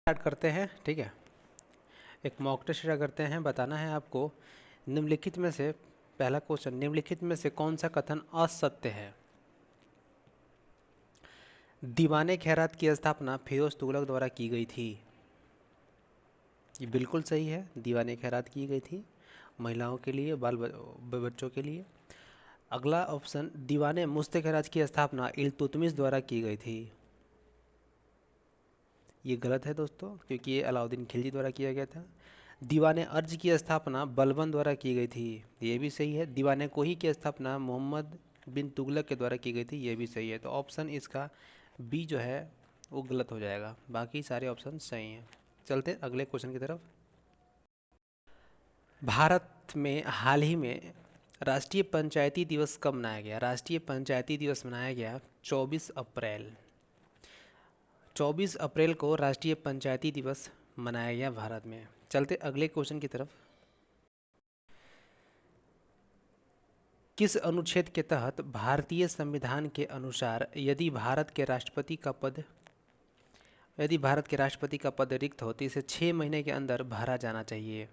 Start करते हैं। ठीक है, एक मॉक टेस्ट करते हैं। बताना है आपको निम्नलिखित में से, पहला क्वेश्चन, निम्नलिखित में से कौन सा कथन असत्य है? दीवाने खैरात की स्थापना फिरोज तुगलक द्वारा की गई थी। ये बिल्कुल सही है, दीवाने खैरात की गई थी महिलाओं के लिए, बच्चों के लिए। अगला ऑप्शन, दीवाने मुश्त खैरात की स्थापना इल्तुतमिश द्वारा की गई थी। ये गलत है दोस्तों, क्योंकि ये अलाउद्दीन खिलजी द्वारा किया गया था। दीवाने अर्ज की स्थापना बलबन द्वारा की गई थी। ये भी सही है। दीवाने कोही की स्थापना मोहम्मद बिन तुगलक के द्वारा की गई थी। ये भी सही है। तो ऑप्शन इसका बी जो है वो गलत हो जाएगा, बाकी सारे ऑप्शन सही हैं। चलते हैं अगले क्वेश्चन की तरफ। भारत में हाल ही में राष्ट्रीय पंचायती दिवस कब मनाया गया? राष्ट्रीय पंचायती दिवस मनाया गया 24 अप्रैल। 24 अप्रैल को राष्ट्रीय पंचायती दिवस मनाया गया भारत में। चलते अगले क्वेश्चन की तरफ। किस अनुच्छेद के तहत भारतीय संविधान के अनुसार यदि भारत के राष्ट्रपति का पद रिक्त हो तो इसे 6 महीने के अंदर भरा जाना चाहिए?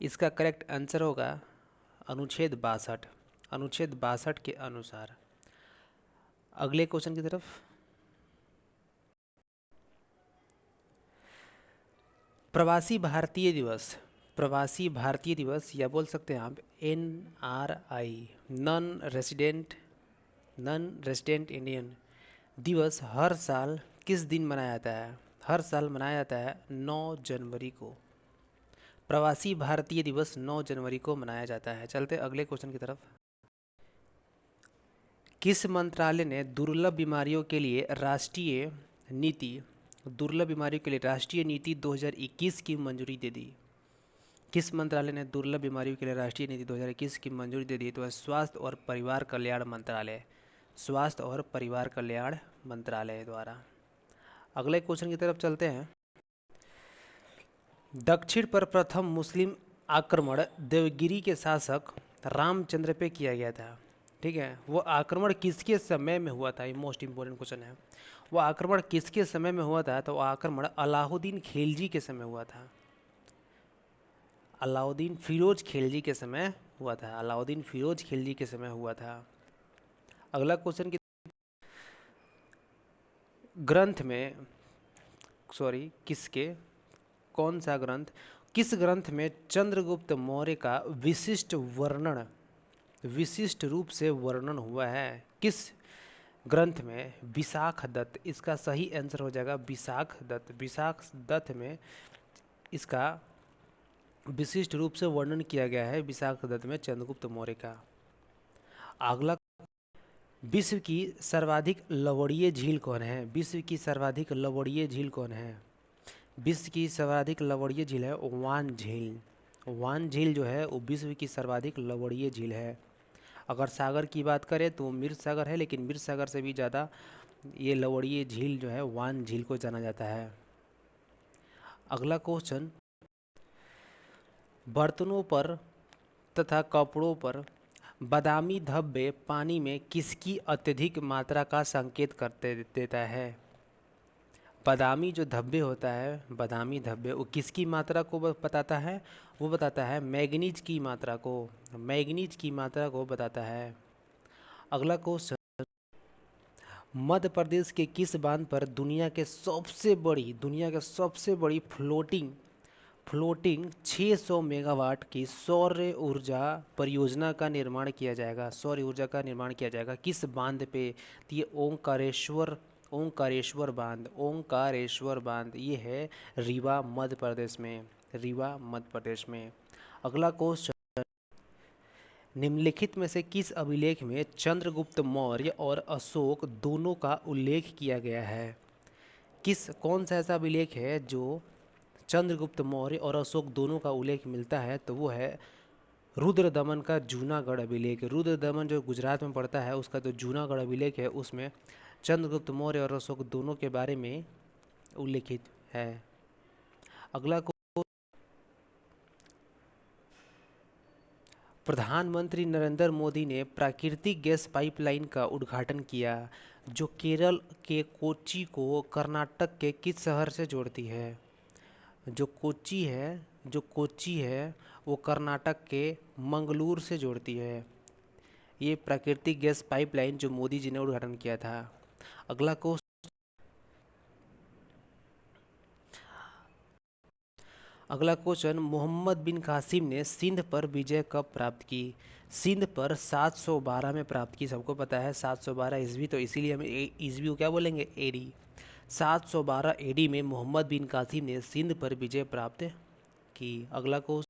इसका करेक्ट आंसर होगा अनुच्छेद 62। अनुच्छेद 62 के अनुसार। अगले क्वेश्चन की तरफ। प्रवासी भारतीय दिवस, प्रवासी भारतीय दिवस या बोल सकते हैं आप NRI, नॉन रेजिडेंट इंडियन दिवस हर साल किस दिन मनाया जाता है? हर साल मनाया जाता है 9 जनवरी को। प्रवासी भारतीय दिवस 9 जनवरी को मनाया जाता है। चलते अगले क्वेश्चन की तरफ। किस मंत्रालय ने दुर्लभ बीमारियों के लिए राष्ट्रीय नीति 2021 की मंजूरी दे दी? किस मंत्रालय ने दुर्लभ बीमारियों के लिए राष्ट्रीय नीति 2021 की मंजूरी दे दी? तो स्वास्थ्य और परिवार कल्याण मंत्रालय, स्वास्थ्य और परिवार कल्याण मंत्रालय द्वारा। अगले क्वेश्चन की तरफ चलते हैं। दक्षिण पर प्रथम मुस्लिम आक्रमण देवगिरी के शासक रामचंद्र पे किया गया था। ठीक है, वो आक्रमण किसके समय में हुआ था? ये मोस्ट इंपोर्टेंट क्वेश्चन है। वो आक्रमण किसके समय में हुआ था? तो वो आक्रमण अलाउद्दीन खिलजी के समय हुआ था। अलाउद्दीन फिरोज खिलजी के समय हुआ था। अलाउद्दीन फिरोज खिलजी के समय हुआ था। अगला क्वेश्चन की ग्रंथ में, सॉरी किसके, कौन सा ग्रंथ, किस ग्रंथ में चंद्रगुप्त मौर्य का विशिष्ट रूप से वर्णन हुआ है? किस ग्रंथ में? विशाख दत्त। इसका सही आंसर हो जाएगा विशाख दत्त। विशाख दत्त में इसका विशिष्ट रूप से वर्णन किया गया है, विशाख दत्त में, चंद्रगुप्त मौर्य का। अगला, विश्व की सर्वाधिक लवणीय झील कौन है? विश्व की सर्वाधिक लवणीय झील कौन है? विश्व की सर्वाधिक लवणीय झील है वान झील। वान झील जो है वो विश्व की सर्वाधिक लवणीय झील है। अगर सागर की बात करें तो मिर्च सागर है, लेकिन मिर्च सागर से भी ज़्यादा ये लवणीय झील जो है वान झील को जाना जाता है। अगला क्वेश्चन, बर्तनों पर तथा कपड़ों पर बादामी धब्बे पानी में किसकी अत्यधिक मात्रा का संकेत करते देता है? बादामी जो धब्बे होता है, बादामी धब्बे, वो किसकी मात्रा को बताता है? वो बताता है मैग्नीज की मात्रा को। मैग्नीज की मात्रा को बताता है। अगला क्वेश्चन, मध्य प्रदेश के किस बांध पर दुनिया के सबसे बड़ी फ्लोटिंग 600 मेगावाट की सौर ऊर्जा परियोजना का निर्माण किया जाएगा? सौर ऊर्जा का निर्माण किया जाएगा किस बांध पे? तो ये ओंकारेश्वर बांध ये है रीवा मध्य प्रदेश में। अगला क्वेश्चन, निम्नलिखित में से किस अभिलेख में चंद्रगुप्त मौर्य और अशोक दोनों का उल्लेख किया गया है? कौन सा ऐसा अभिलेख है जो चंद्रगुप्त मौर्य और अशोक दोनों का उल्लेख मिलता है? तो वो है रुद्रदमन का जूनागढ़ अभिलेख। रुद्रदमन जो गुजरात में पड़ता है, उसका जो जूनागढ़ अभिलेख है उसमें चंद्रगुप्त मौर्य और अशोक दोनों के बारे में उल्लेखित है। अगला, प्रधानमंत्री नरेंद्र मोदी ने प्राकृतिक गैस पाइपलाइन का उद्घाटन किया जो केरल के कोच्चि को कर्नाटक के किस शहर से जोड़ती है? जो कोच्चि है वो कर्नाटक के मंगलूर से जोड़ती है। ये प्राकृतिक गैस पाइपलाइन जो मोदी जी ने उद्घाटन किया था। अगला क्वेश्चन, मोहम्मद बिन कासिम ने सिंध पर विजय कब प्राप्त की? सिंध पर 712 में प्राप्त की। सबको पता है 712 ईस्वी, तो इसीलिए हम ईस्वी को क्या बोलेंगे? एडी। 712 एडी में मोहम्मद बिन कासिम ने सिंध पर विजय प्राप्त की। अगला क्वेश्चन,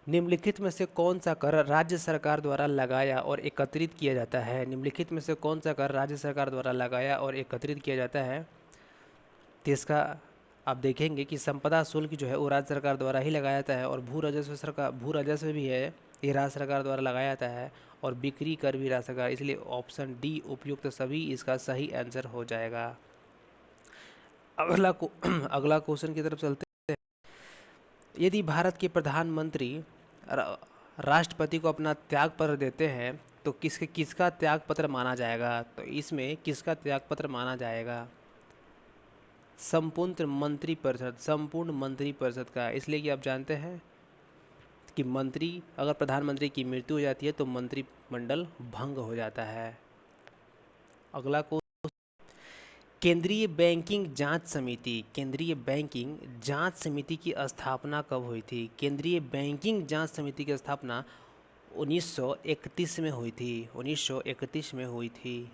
निम्नलिखित में से कौन सा कर राज्य सरकार द्वारा लगाया और एकत्रित किया जाता है? निम्नलिखित में से कौन सा कर राज्य सरकार द्वारा लगाया और एकत्रित किया जाता है? तो इसका आप देखेंगे कि संपदा शुल्क जो है वो राज्य सरकार द्वारा ही लगाया जाता है, और भू राजस्व भी है, ये राज्य सरकार द्वारा लगाया जाता है, और बिक्री कर भी राज्य सरकार। इसलिए ऑप्शन डी उपयुक्त सभी इसका सही आंसर हो जाएगा। अगला क्वेश्चन की तरफ चलते हैं। यदि भारत के प्रधानमंत्री राष्ट्रपति को अपना त्याग पत्र देते हैं तो किसका त्याग पत्र माना जाएगा? तो इसमें किसका त्याग पत्र माना जाएगा? संपूर्ण मंत्री परिषद का। इसलिए कि आप जानते हैं कि अगर प्रधानमंत्री की मृत्यु हो जाती है तो मंत्रिमंडल भंग हो जाता है। अगला को, केंद्रीय बैंकिंग जांच समिति की स्थापना कब हुई थी? केंद्रीय बैंकिंग जांच समिति की स्थापना 1931 में हुई थी। 1931 में हुई थी।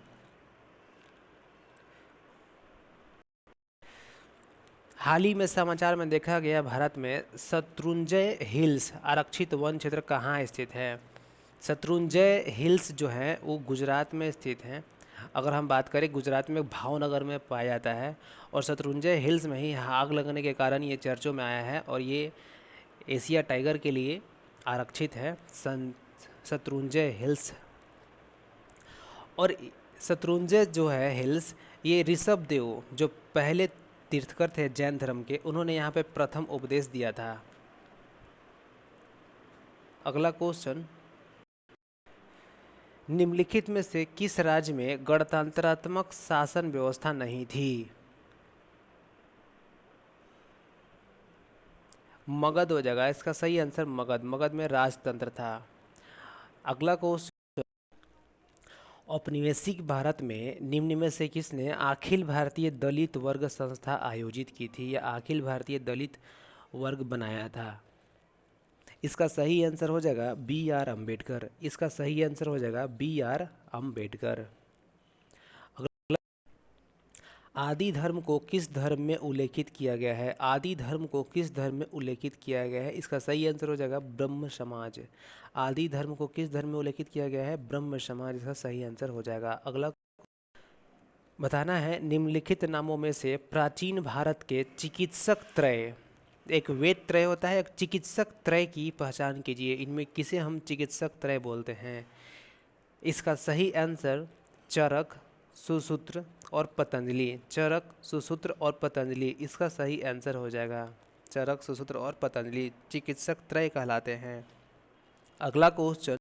हाल ही में समाचार में देखा गया, भारत में शत्रुंजय हिल्स आरक्षित वन क्षेत्र कहाँ स्थित है? शत्रुंजय हिल्स जो है वो गुजरात में स्थित है। अगर हम बात करें, गुजरात में भावनगर में पाया जाता है, और शत्रुंजय हिल्स में ही आग लगने के कारण ये चर्चों में आया है, और ये एशिया टाइगर के लिए आरक्षित है शत्रुंजय हिल्स। और शत्रुंजय जो है हिल्स, ये ऋषभ देव जो पहले तीर्थकर थे जैन धर्म के, उन्होंने यहाँ पे प्रथम उपदेश दिया था। अगला क्वेश्चन, निम्नलिखित में से किस राज्य में गणतंत्रात्मक शासन व्यवस्था नहीं थी? मगध हो जाएगा इसका सही आंसर। मगध में राजतंत्र था। अगला क्वेश्चन, औपनिवेशिक भारत में निम्न में से किसने अखिल भारतीय दलित वर्ग संस्था आयोजित की थी या अखिल भारतीय दलित वर्ग बनाया था? इसका सही आंसर हो जाएगा बी आर अम्बेडकर। इसका सही आंसर हो जाएगा बी आर अम्बेडकर। आदि धर्म को किस धर्म में उल्लेखित किया गया है? आदि धर्म को किस धर्म में उल्लेखित किया गया है? इसका सही आंसर हो जाएगा ब्रह्म समाज। आदि धर्म को किस धर्म में उल्लेखित किया गया है? ब्रह्म समाज। इसका सही आंसर हो जाएगा। अगला बताना है, निम्नलिखित नामों में से प्राचीन भारत के चिकित्सक त्रय, एक वेद त्रय होता है, एक चिकित्सक त्रय की पहचान कीजिए। इनमें किसे हम चिकित्सक त्रय बोलते हैं? इसका सही आंसर चरक, सुसूत्र और पतंजलि। चरक, सुसूत्र और पतंजलि इसका सही आंसर हो जाएगा। चरक, सुसूत्र और पतंजलि चिकित्सक त्रय कहलाते हैं। अगला क्वेश्चन,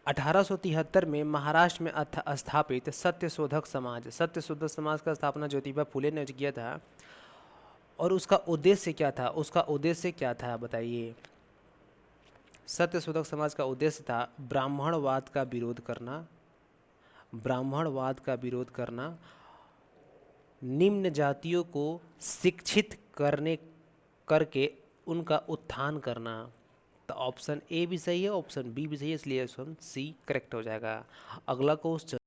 1873 में महाराष्ट्र में स्थापित सत्यशोधक समाज का स्थापना ज्योतिबा फुले ने किया था, और उसका उद्देश्य क्या था? बताइए। सत्यशोधक समाज का उद्देश्य था ब्राह्मणवाद का विरोध करना, निम्न जातियों को शिक्षित करके उनका उत्थान करना। तो ऑप्शन ए भी सही है, ऑप्शन बी भी सही है, इसलिए ऑप्शन सी करेक्ट हो जाएगा। अगला क्वेश्चन,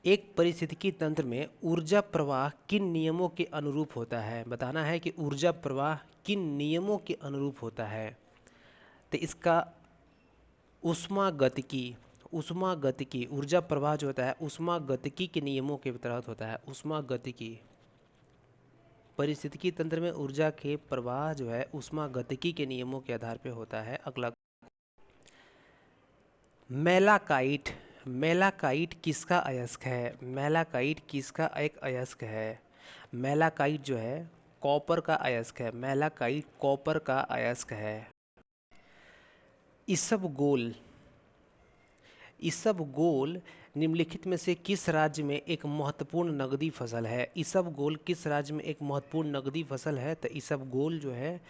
एक पारिस्थितिकी तंत्र में ऊर्जा प्रवाह किन नियमों के अनुरूप होता है? बताना है कि ऊर्जा प्रवाह किन नियमों के अनुरूप होता है। तो इसका ऊष्मागतिकी ऊर्जा प्रवाह जो होता है ऊष्मागतिकी के नियमों के तहत होता है। ऊष्मागतिकी, पारिस्थितिकी तंत्र में ऊर्जा के प्रवाह जो है ऊष्मागतिकी के नियमों के आधार पर होता है। अगला, मेलाकाइट किसका अयस्क है? मेलाकाइट किसका एक अयस्क है? मेलाकाइट जो है कॉपर का अयस्क है। मेलाकाइट कॉपर का अयस्क है। इसबगोल निम्नलिखित में से किस राज्य में एक महत्वपूर्ण नकदी फसल है? इसबगोल किस राज्य में एक महत्वपूर्ण नकदी फसल है? तो इसबगोल जो है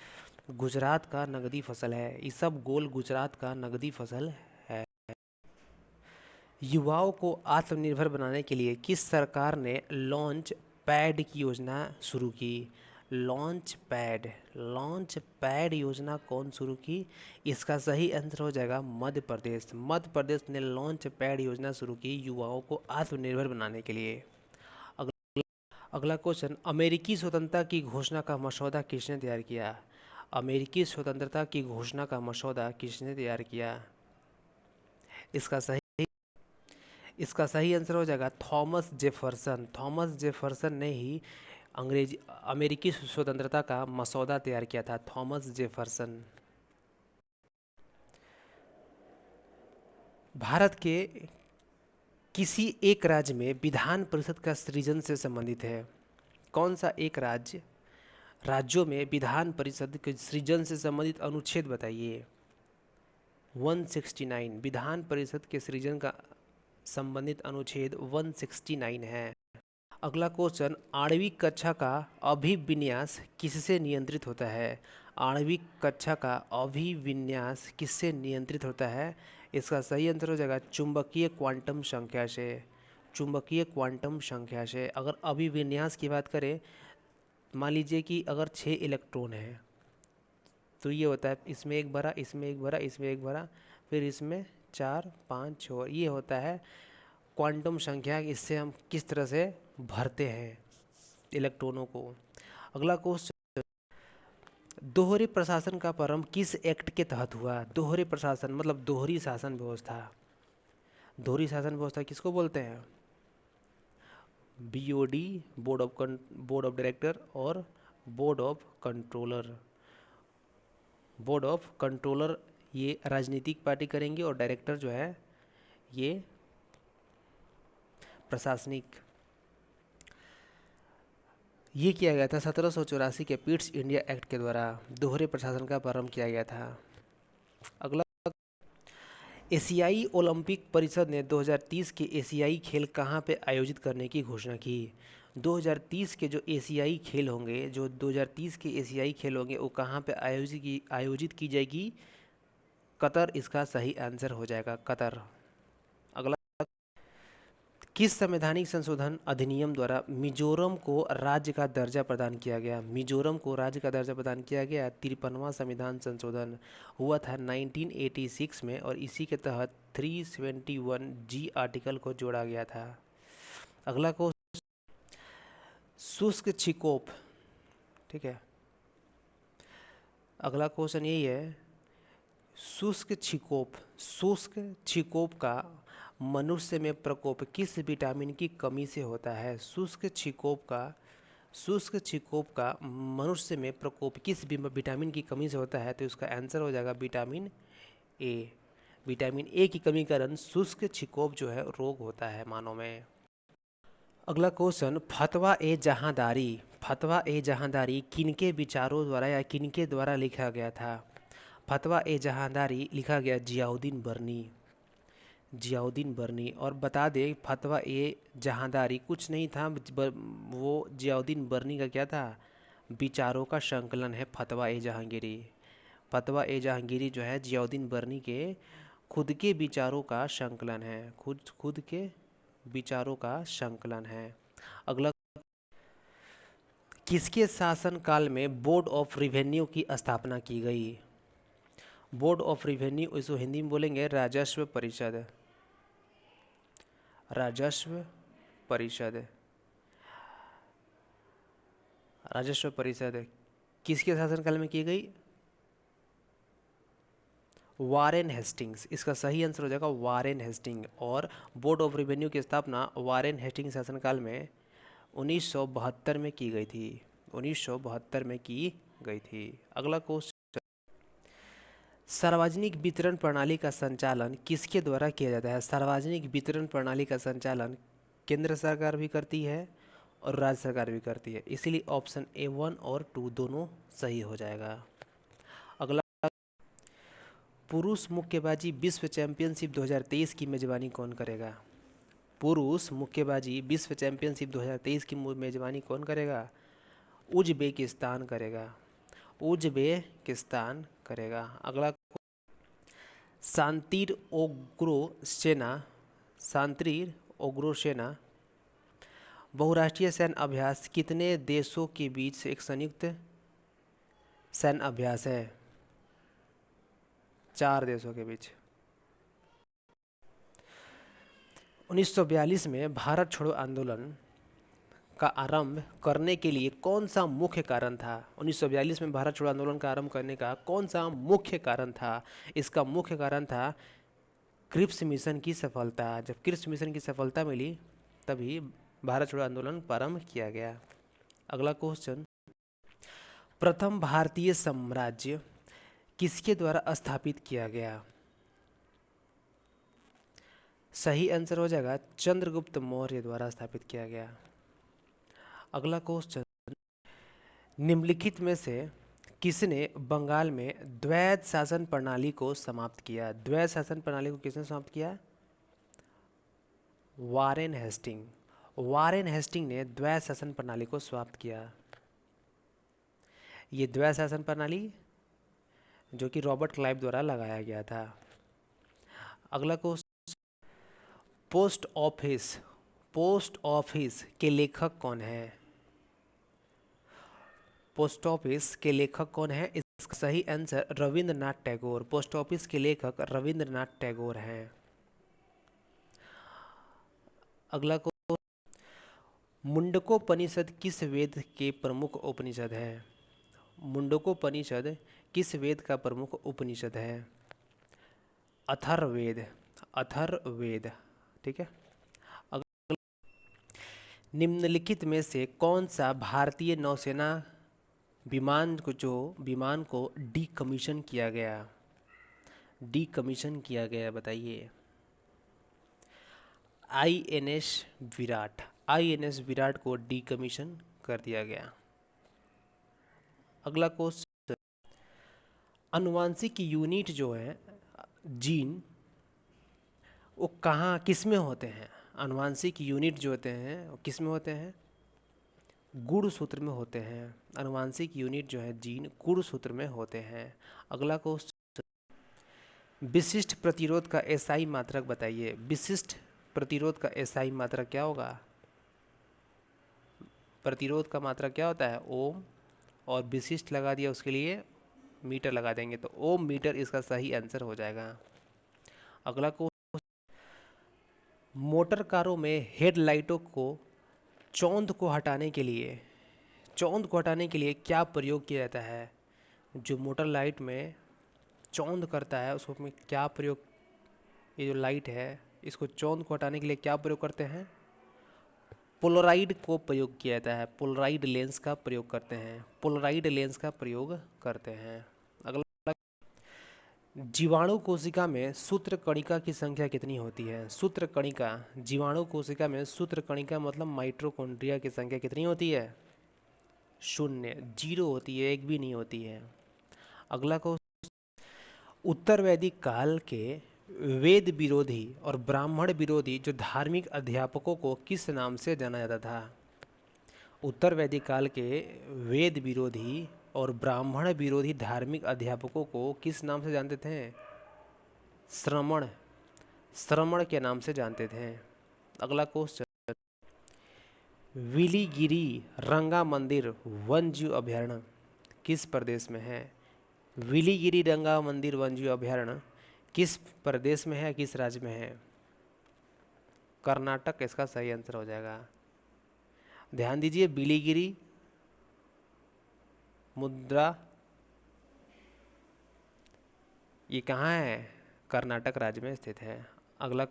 गुजरात का नकदी फसल है। इसबगोल गुजरात का नकदी फसल है। युवाओं को आत्मनिर्भर बनाने के लिए किस सरकार ने लॉन्च पैड की योजना शुरू की? लॉन्च पैड योजना कौन शुरू की? इसका सही आंसर हो जाएगा मध्य प्रदेश। मध्य प्रदेश ने लॉन्च पैड योजना शुरू की युवाओं को आत्मनिर्भर बनाने के लिए। अगला क्वेश्चन, अमेरिकी स्वतंत्रता की घोषणा का मसौदा किसने तैयार किया? अमेरिकी स्वतंत्रता की घोषणा का मसौदा किसने तैयार किया? इसका सही आंसर हो जाएगा थॉमस जेफरसन। थॉमस जेफरसन ने ही अमेरिकी स्वतंत्रता का मसौदा तैयार किया था, थॉमस जेफरसन। भारत के किसी एक राज्य में विधान परिषद का सृजन से संबंधित है? कौन सा एक राज्यों में विधान परिषद के सृजन से संबंधित अनुच्छेद बताइए? 169 विधान परिषद के सृजन का संबंधित अनुच्छेद 169 है। अगला क्वेश्चन, आणविक कक्षा का अभिविन्यास किससे नियंत्रित होता है? आणविक कक्षा का अभिविन्यास किससे नियंत्रित होता है? इसका सही आंसर हो जाएगा चुंबकीय क्वांटम संख्या से। चुंबकीय क्वांटम संख्या से। अगर अभिविन्यास की बात करें, मान लीजिए कि अगर 6 इलेक्ट्रॉन है तो ये होता है इसमें एक भरा, इसमें एक भरा, इसमें एक भरा, फिर इसमें 4 5 6, ये होता है क्वांटम संख्या। इससे हम किस तरह से भरते हैं इलेक्ट्रॉनों को। अगला क्वेश्चन, दोहरे प्रशासन का प्रारंभ किस एक्ट के तहत हुआ? दोहरे प्रशासन मतलब दोहरी शासन व्यवस्था। दोहरी शासन व्यवस्था किसको बोलते हैं? बीओडी, बोर्ड ऑफ डायरेक्टर और board of controller. Board of controller ये राजनीतिक पार्टी करेंगे और डायरेक्टर जो है ये प्रशासनिक। ये किया गया था 1784 के पिट्स इंडिया एक्ट के द्वारा। दोहरे प्रशासन का प्रारंभ किया गया था। अगला, एशियाई ओलंपिक परिषद ने 2030 के एशियाई खेल कहाँ पे आयोजित करने की घोषणा की? 2030 के जो एशियाई खेल होंगे, जो 2030 के एशियाई खेल होंगे वो कहाँ पे आयोजित की जाएगी? कतर इसका सही आंसर हो जाएगा, कतर। अगला, किस संवैधानिक संशोधन अधिनियम द्वारा मिजोरम को राज्य का दर्जा प्रदान किया गया? मिजोरम को राज्य का दर्जा प्रदान किया गया 53वां संविधान संशोधन हुआ था 1986 में, और इसी के तहत 371G आर्टिकल को जोड़ा गया था। अगला को शुष्क छिकोप, ठीक है। अगला क्वेश्चन यही है, शुष्क छिकोप का मनुष्य में प्रकोप किस विटामिन की कमी से होता है? शुष्क छिकोप का मनुष्य में प्रकोप किस विटामिन की कमी से होता है? तो इसका आंसर हो जाएगा विटामिन ए। विटामिन ए की कमी के कारण शुष्क छिकोप जो है रोग होता है मानव में। अगला क्वेश्चन, फतवा ए जहांदारी किनके विचारों द्वारा या किनके द्वारा लिखा गया था? फतवा ए जहांदारी लिखा गया जियाउद्दीन बर्नी। और बता दें फतवा ए जहांदारी कुछ नहीं था, वो जियाउद्दीन बर्नी का क्या था? विचारों का संकलन है फतवा ए जहांगीरी। फतवा ए जहांगीरी जो है जियाउद्दीन बर्नी के खुद के विचारों का संकलन है, खुद के विचारों का संकलन है। अगला, किसके शासनकाल में बोर्ड ऑफ रिवेन्यू की स्थापना की गई? बोर्ड ऑफ रिवेन्यू इसको हिंदी में बोलेंगे राजस्व परिषद। राजस्व परिषद किसके शासनकाल में की गई? Warren Hastings. इसका सही आंसर हो जाएगा वारेन हेस्टिंग। और बोर्ड ऑफ रिवेन्यू की स्थापना वारेन हेस्टिंग शासनकाल में 1972 में की गई थी। 1972 में की गई थी। अगला क्वेश्चन, सार्वजनिक वितरण प्रणाली का संचालन किसके द्वारा किया जाता है? सार्वजनिक वितरण प्रणाली का संचालन केंद्र सरकार भी करती है और राज्य सरकार भी करती है, इसीलिए ऑप्शन A1 और 2 दोनों सही हो जाएगा। अगला, पुरुष मुक्केबाजी विश्व चैंपियनशिप 2023 की मेजबानी कौन करेगा? पुरुष मुक्केबाजी विश्व चैंपियनशिप 2023 की मेजबानी कौन करेगा? उज्बेकिस्तान करेगा। उज्बेकिस्तान करेगा। अगला, शांतिर ओग्रो सेना, शांतिर ओग्रो सेना बहुराष्ट्रीय सैन्य अभ्यास कितने देशों के बीच एक संयुक्त सैन्य अभ्यास है? 4 देशों के बीच। 1942 में भारत छोड़ो आंदोलन का आरंभ करने के लिए कौन सा मुख्य कारण था? 1942 में भारत छोड़ो आंदोलन का आरंभ करने का कौन सा मुख्य कारण था? इसका मुख्य कारण था क्रिप्स मिशन की सफलता। जब क्रिप्स मिशन की सफलता मिली तभी भारत छोड़ो आंदोलन प्रारंभ किया गया। अगला क्वेश्चन, प्रथम भारतीय साम्राज्य किसके द्वारा स्थापित किया गया? सही आंसर हो जाएगा चंद्रगुप्त मौर्य द्वारा स्थापित किया गया। अगला क्वेश्चन, निम्नलिखित में से किसने बंगाल में द्वैध शासन प्रणाली को समाप्त किया? द्वैध शासन प्रणाली को किसने समाप्त किया? Warren Hasting. वारेन हेस्टिंग ने द्वैध शासन प्रणाली को समाप्त किया। ये द्वैध शासन प्रणाली जो कि रॉबर्ट क्लाइव द्वारा लगाया गया था। अगला क्वेश्चन, पोस्ट ऑफिस के लेखक कौन है? पोस्ट ऑफिस के लेखक कौन है? इसका सही answer Rabindranath Tagore. Post office के लेखक रविंद्रनाथ टैगोर हैं। अगला क्वेश्चन, मुंडकोपनिषद किस वेद के प्रमुख उपनिषद है? मुंडकोपनिषद किस वेद का प्रमुख उपनिषद है? अथर्ववेद। अथर्ववेद, ठीक है। अगला, निम्नलिखित में से कौन सा भारतीय नौसेना विमान को डीकमीशन किया गया? डीकमीशन किया गया बताइए। आईएनएस विराट। आईएनएस विराट को डीकमीशन कर दिया गया। अगला क्वेश्चन, अनुवांशिक यूनिट जो है जीन, वो कहाँ किस में होते हैं? अनुवांशिक यूनिट जो होते हैं वो किस में होते हैं? गुणसूत्र में होते हैं। अनुवांशिक यूनिट जो है जीन गुणसूत्र में होते हैं। अगला क्वेश्चन, विशिष्ट प्रतिरोध का एसआई मात्रक बताइए। विशिष्ट प्रतिरोध का एसआई मात्रक क्या होगा? प्रतिरोध का मात्रक क्या होता है? ओम, और विशिष्ट लगा दिया उसके लिए मीटर लगा देंगे तो ओम मीटर इसका सही आंसर हो जाएगा। अगला क्वेश्चन, मोटर कारों में हेडलाइटों को चौंध को हटाने के लिए क्या प्रयोग किया जाता है? जो मोटर लाइट में चौंध करता है उसको में क्या प्रयोग, ये जो लाइट है इसको चौंध को हटाने के लिए क्या प्रयोग करते हैं? पोलराइड को प्रयोग किया जाता है। पोलराइड लेंस का प्रयोग करते हैं। पोलराइड लेंस का प्रयोग करते हैं। अगला, जीवाणु कोशिका में सूत्र कणिका की संख्या कितनी होती है? सूत्र कणिका, जीवाणु कोशिका में सूत्र कणिका मतलब माइटोकॉन्ड्रिया की संख्या कितनी होती है? 0, 0 होती है, एक भी नहीं होती है। अगला को, उत्तर वैदिक काल के वेद विरोधी और ब्राह्मण विरोधी जो धार्मिक अध्यापकों को किस नाम से जाना जाता था? उत्तर वैदिक काल के वेद विरोधी और ब्राह्मण विरोधी धार्मिक अध्यापकों को किस नाम से जानते थे? श्रमण। श्रमण के नाम से जानते थे। अगला क्वेश्चन, विलीगिरी रंगा मंदिर वन्यजीव अभयारण्य किस प्रदेश में है? विलीगिरी रंगा मंदिर वन्यजीव अभयारण्य किस प्रदेश में है, किस राज्य में है? कर्नाटक इसका सही आंसर हो जाएगा। ध्यान दीजिए, बिलीगिरी मुद्रा ये कहाँ है? कर्नाटक राज्य में स्थित है। अगला,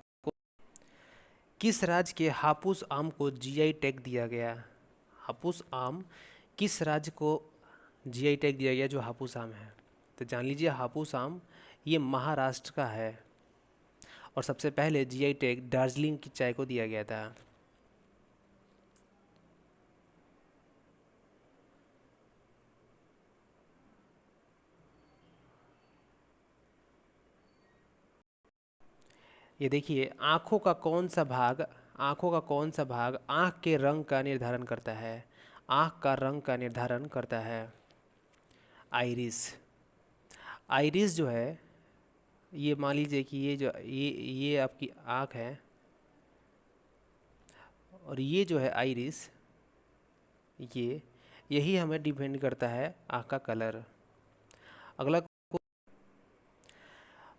किस राज्य के हापुस आम को जीआई टैग दिया गया? हापुस आम किस राज्य को जीआई टैग दिया गया जो हापुस आम है? तो जान लीजिए, हापुस आम ये महाराष्ट्र का है और सबसे पहले जीआई टैग दार्जिलिंग की चाय को दिया गया था। ये देखिए, आँखों का कौन सा भाग आँख के रंग का निर्धारण करता है? आँख का रंग का निर्धारण करता है आइरिस। आइरिस जो है, ये मान लीजिए कि ये आपकी आँख है, और ये जो है आइरिस, यही हमें डिपेंड करता है आँख का कलर। अगला,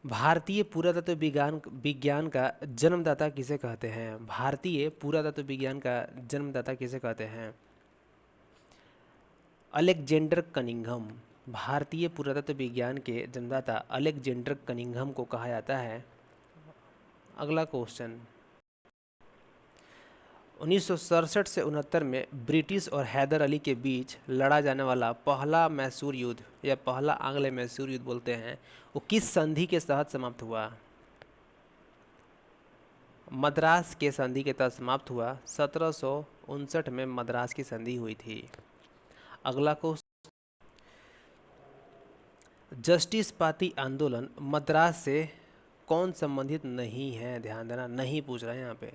भारतीय पुरातत्व विज्ञान का जन्मदाता किसे कहते हैं? भारतीय पुरातत्व विज्ञान का जन्मदाता किसे कहते हैं? Alexander Cunningham. भारतीय पुरातत्व विज्ञान के जन्मदाता अलेक्जेंडर कनिंघम को कहा जाता है। अगला क्वेश्चन, 1967 से 69 में ब्रिटिश और हैदर अली के बीच लड़ा जाने वाला पहला मैसूर युद्ध, या पहला आंग्ल मैसूर युद्ध बोलते हैं, वो किस संधि के तहत समाप्त हुआ? मद्रास के संधि के तहत समाप्त हुआ। 1759 में मद्रास की संधि हुई थी। अगला को, जस्टिस पार्टी आंदोलन मद्रास से कौन संबंधित नहीं है? ध्यान देना, नहीं पूछ रहे हैं यहाँ पे।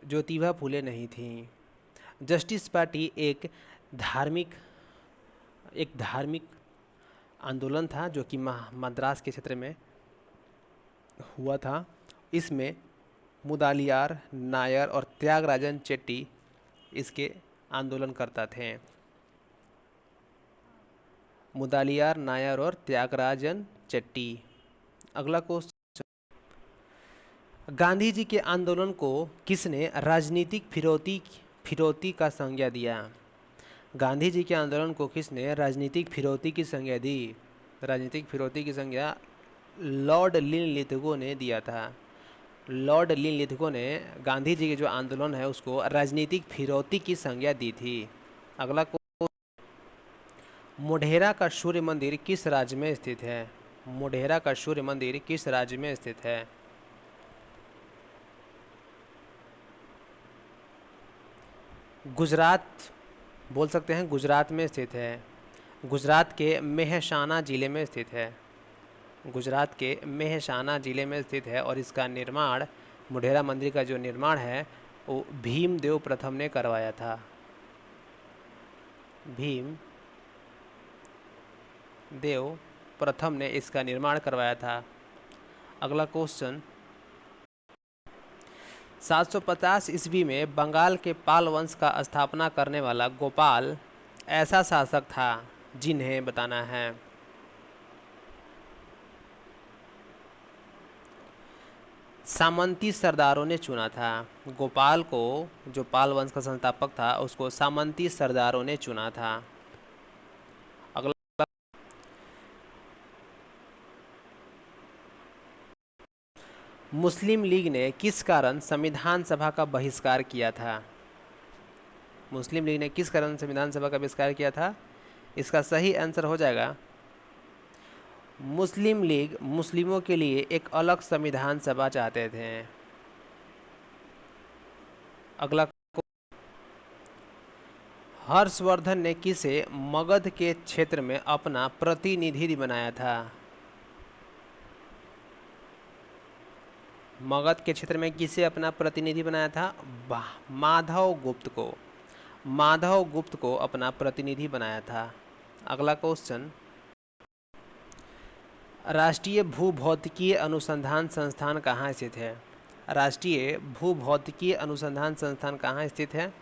ज्योतिबा फूले नहीं थी। जस्टिस पार्टी एक धार्मिक आंदोलन था जो कि मद्रास के क्षेत्र में हुआ था। इसमें मुदालियार नायर और त्यागराजन चेट्टी इसके आंदोलन करता थे। मुदालियार नायर और त्यागराजन चेट्टी। अगला क्वेश्चन, गांधी जी के आंदोलन को किसने राजनीतिक फिरौती का संज्ञा दिया? गांधी जी के आंदोलन को किसने राजनीतिक फिरौती की संज्ञा दी? राजनीतिक फिरौती की संज्ञा लॉर्ड लिनलिथगो ने दिया था। लॉर्ड लिनलिथगो ने गांधी जी के जो आंदोलन है उसको राजनीतिक फिरौती की संज्ञा दी थी। अगला, मोढेरा का सूर्य मंदिर किस राज्य में स्थित है? मोढेरा का सूर्य मंदिर किस राज्य में स्थित है? गुजरात बोल सकते हैं, गुजरात में स्थित है। गुजरात के मेहसाना जिले में स्थित है। गुजरात के मेहसाना जिले में स्थित है, और इसका निर्माण, मोढेरा मंदिर का जो निर्माण है वो भीमदेव प्रथम ने करवाया था। भीम देव प्रथम ने इसका निर्माण करवाया था। अगला क्वेश्चन, 750 ईस्वी में बंगाल के पाल वंश का स्थापना करने वाला गोपाल ऐसा शासक था जिन्हें बताना है। सामंती सरदारों ने चुना था। गोपाल को, जो पाल वंश का संस्थापक था, उसको सामंती सरदारों ने चुना था। अगला, मुस्लिम लीग ने किस कारण संविधान सभा का बहिष्कार किया था? मुस्लिम लीग ने किस कारण संविधान सभा का बहिष्कार किया था? इसका सही आंसर हो जाएगा, मुस्लिम लीग मुस्लिमों के लिए एक अलग संविधान सभा चाहते थे। अगला, हर्षवर्धन ने किसे मगध के क्षेत्र में अपना प्रतिनिधि बनाया था? मगध के क्षेत्र में किसे अपना प्रतिनिधि बनाया था? माधव गुप्त को। माधव गुप्त को अपना प्रतिनिधि बनाया था। अगला क्वेश्चन, राष्ट्रीय भूभौतिकीय अनुसंधान संस्थान कहाँ स्थित है? राष्ट्रीय भूभौतिकीय अनुसंधान संस्थान कहाँ स्थित है?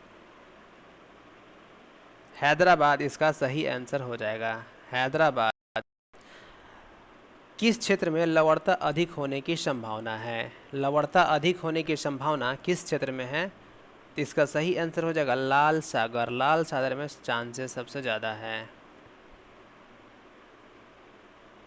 हैदराबाद इसका सही आंसर हो जाएगा, हैदराबाद। किस क्षेत्र में लवणता अधिक होने की संभावना है? लवणता अधिक होने की संभावना किस क्षेत्र में है? तो इसका सही आंसर हो जाएगा लाल सागर। लाल सागर में चांसेस सबसे ज़्यादा है।